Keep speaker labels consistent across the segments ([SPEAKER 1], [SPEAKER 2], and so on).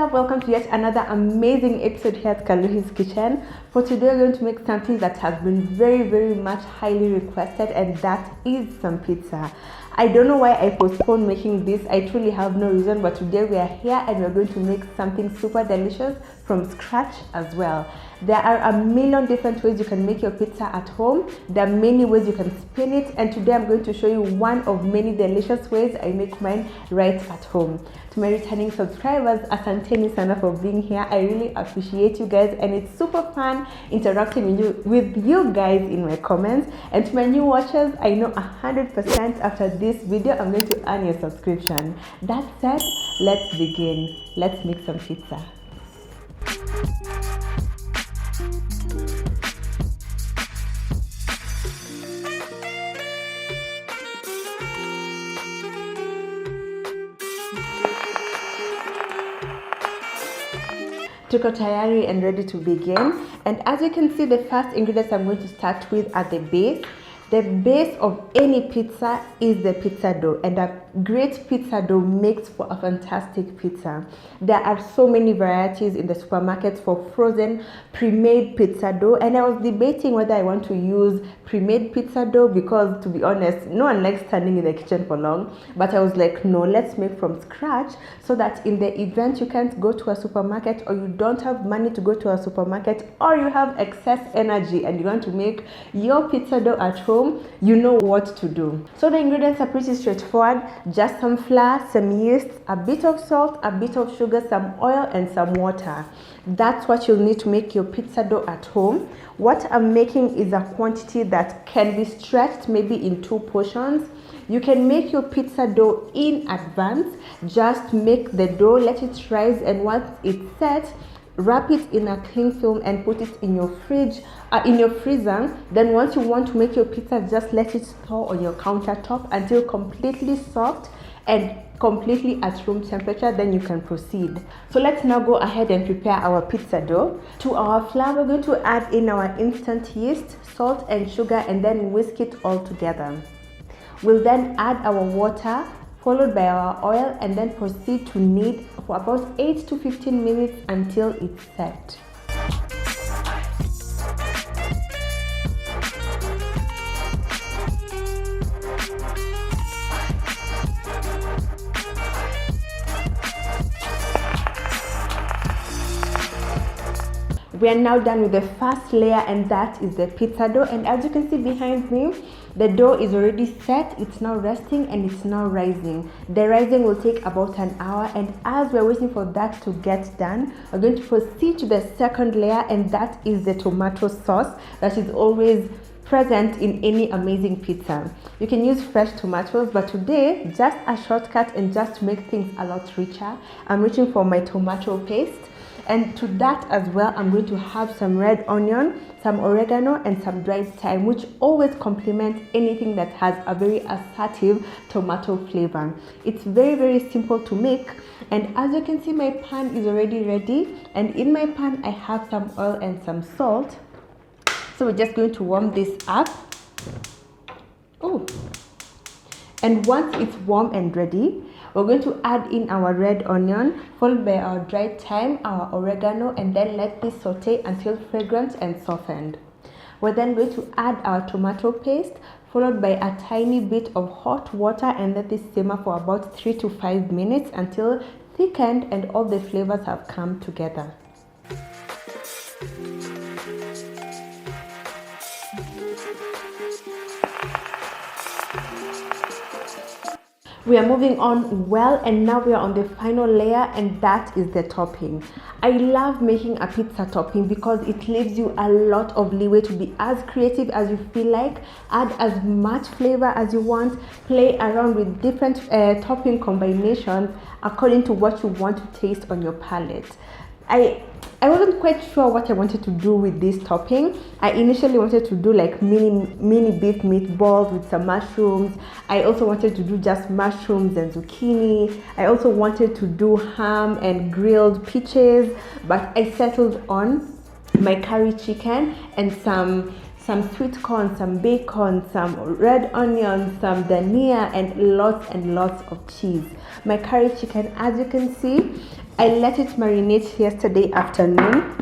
[SPEAKER 1] up? Welcome to yet another amazing episode here at Kaluhi'S kitchen. For today, we're going to make something that has been very much highly requested, and that is some pizza. I don't know why I postponed making this. I truly have no reason, but today we are here and we're going to make something super delicious from scratch as well. There are a million different ways you can make your pizza at home. There are many ways you can spin it, and today I'm going to show you one of many delicious ways I make mine right at home. To my returning subscribers, asanteni sana for being here. I really appreciate you guys, and it's super fun interacting with you guys in my comments. And to my new watchers, I know 100% after this video I'm going to earn your subscription. That said, let's begin. Let's make some pizza. Tuko tayari and ready to begin. And as you can see, the first ingredients I'm going to start with are the base. The base of any pizza is the pizza dough, and a great pizza dough makes for a fantastic pizza. There are so many varieties in the supermarkets for frozen pre-made pizza dough, and I was debating whether I want to use pre-made pizza dough because, to be honest, no one likes standing in the kitchen for long. But I was like, no, let's make from scratch, so that in the event you can't go to a supermarket, or you don't have money to go to a supermarket, or you have excess energy and you want to make your pizza dough at home, you know what to do. So the ingredients are pretty straightforward. Just some flour, some yeast, a bit of salt, a bit of sugar, some oil, and some water. That's what you'll need to make your pizza dough at home. What I'm making is a quantity that can be stretched maybe in 2 portions. You can make your pizza dough in advance. Just make the dough, let it rise, and once it's set, wrap it in a cling film and put it in your fridge, in your freezer. Then once you want to make your pizza, just let it store on your countertop until completely soft and completely at room temperature. Then you can proceed. So let's now go ahead and prepare our pizza dough. To our flour, we're going to add in our instant yeast, salt and sugar, and then whisk it all together. We'll then add our water, followed by our oil, and then proceed to knead for about 8 to 15 minutes until it's set. We are now done with the first layer, and that is the pizza dough. And as you can see behind me, the dough is already set. It's now resting and it's now rising. The rising will take about an hour, and as we're waiting for that to get done, we're going to proceed to the second layer, and that is the tomato sauce that is always present in any amazing pizza. You can use fresh tomatoes, but today, just a shortcut and just to make things a lot richer, I'm reaching for my tomato paste. And to that as well, I'm going to have some red onion, some oregano, and some dried thyme, which always complements anything that has a very assertive tomato flavor. It's very simple to make. And as you can see, my pan is already ready, and in my pan I have some oil and some salt. So we're just going to warm this up. And once it's warm and ready, we're going to add in our red onion, followed by our dried thyme, our oregano, and then let this saute until fragrant and softened. We're then going to add our tomato paste, followed by a tiny bit of hot water, and let this simmer for about 3 to 5 minutes until thickened and all the flavors have come together. We are moving on well, and now we are on the final layer, and that is the topping. I love making a pizza topping because it leaves you a lot of leeway to be as creative as you feel like, add as much flavor as you want, play around with different topping combinations according to what you want to taste on your palate. I wasn't quite sure what I wanted to do with this topping. I initially wanted to do like mini beef meatballs with some mushrooms. I also wanted to do just mushrooms and zucchini. I also wanted to do ham and grilled peaches, but I settled on my curry chicken and some sweet corn, some bacon, some red onions, some dania, and lots of cheese. My curry chicken, as you can see, I let it marinate yesterday afternoon.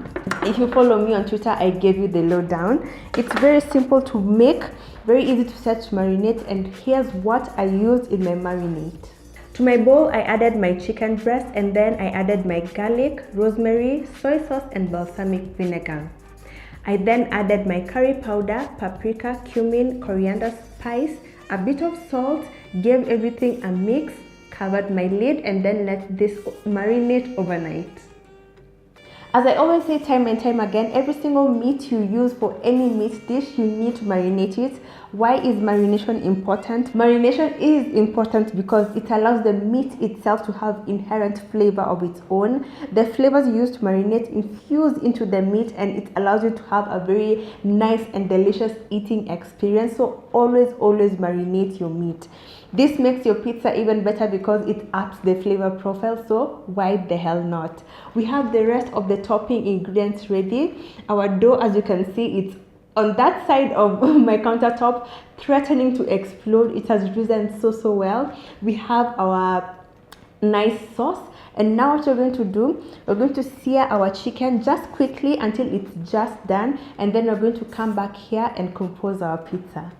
[SPEAKER 1] If you follow me on Twitter, I gave you the lowdown. It's very simple to make, very easy to set to marinate, and here's what I used in my marinade. To my bowl, I added my chicken breast, and then I added my garlic, rosemary, soy sauce, and balsamic vinegar. I then added my curry powder, paprika, cumin, coriander spice, a bit of salt, gave everything a mix, covered my lid, and then let this marinate overnight. As I always say time and time again, every single meat you use for any meat dish, you need to marinate it. Why is marination important? Marination is important because it allows the meat itself to have inherent flavor of its own. The flavors you use to marinate infuse into the meat, and it allows you to have a very nice and delicious eating experience. So always marinate your meat. This makes your pizza even better because it ups the flavor profile, so why the hell not? We have the rest of the topping ingredients ready. Our dough, as you can see, it's on that side of my countertop, threatening to explode. It has risen so well. We have our nice sauce, and now what we're going to do, we're going to sear our chicken just quickly until it's just done, and then we're going to come back here and compose our pizza.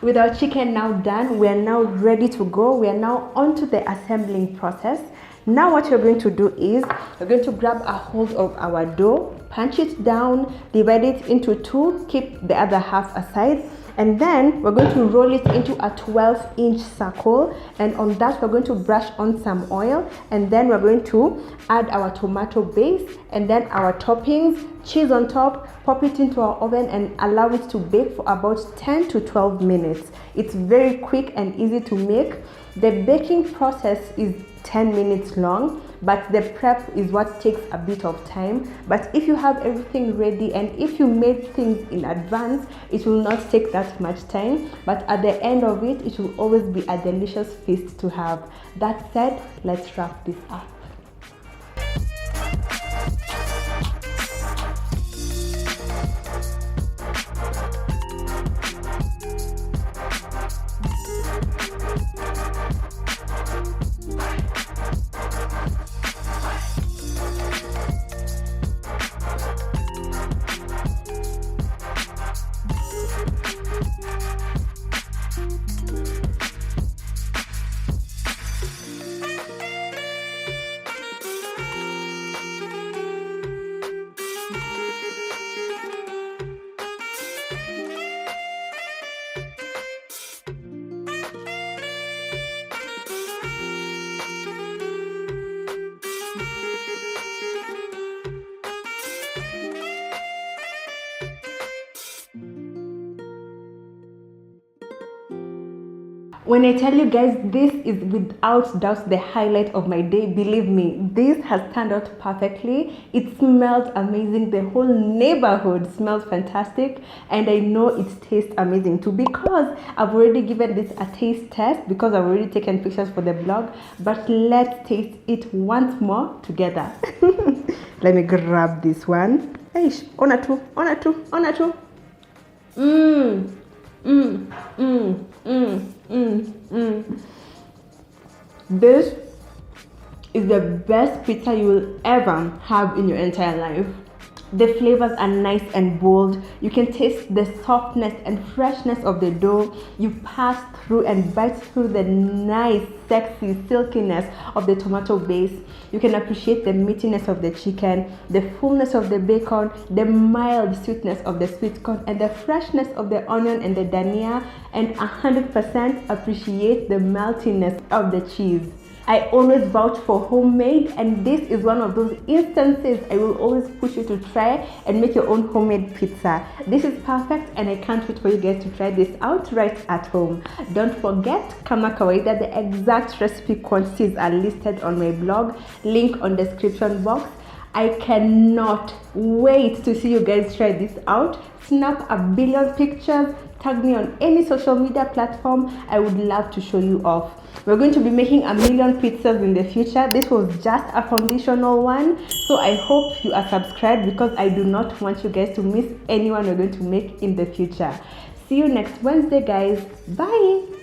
[SPEAKER 1] With our chicken now done, we are now ready to go. We are now on to the assembling process. Now what you're going to do is, we're going to grab a hold of our dough, punch it down, divide it into two, keep the other half aside, and then we're going to roll it into a 12-inch circle, and on that we're going to brush on some oil, and then we're going to add our tomato base and then our toppings, cheese on top, pop it into our oven and allow it to bake for about 10 to 12 minutes. It's very quick and easy to make. The baking process is 10 minutes long, but the prep is what takes a bit of time. But if you have everything ready and if you made things in advance, it will not take that much time, but at the end of it, it will always be a delicious feast to have. That said, let's wrap this up. When I tell you guys, this is without doubt the highlight of my day. Believe me, this has turned out perfectly. It smells amazing. The whole neighborhood smells fantastic, and I know it tastes amazing too, because I've already given this a taste test, because I've already taken pictures for the blog. But let's taste it once more together. Let me grab this one. Eish, ona tu. This is the best pizza you will ever have in your entire life. The flavors are nice and bold. You can taste the softness and freshness of the dough. You pass through and bite through the nice, sexy silkiness of the tomato base. You can appreciate the meatiness of the chicken, the fullness of the bacon, the mild sweetness of the sweet corn, and the freshness of the onion and the dania, and 100% appreciate the meltiness of the cheese. I always vouch for homemade, and this is one of those instances I will always push you to try and make your own homemade pizza. This is perfect, and I can't wait for you guys to try this out right at home. Don't forget, kama kawaida, the exact recipe quantities are listed on my blog, link on description box. I cannot wait to see you guys try this out. Snap a billion pictures, tag me on any social media platform. I would love to show you off. We're going to be making a million pizzas in the future. This was just a foundational one, so I hope you are subscribed because I do not want you guys to miss anyone we're going to make in the future. See you next Wednesday, guys. Bye.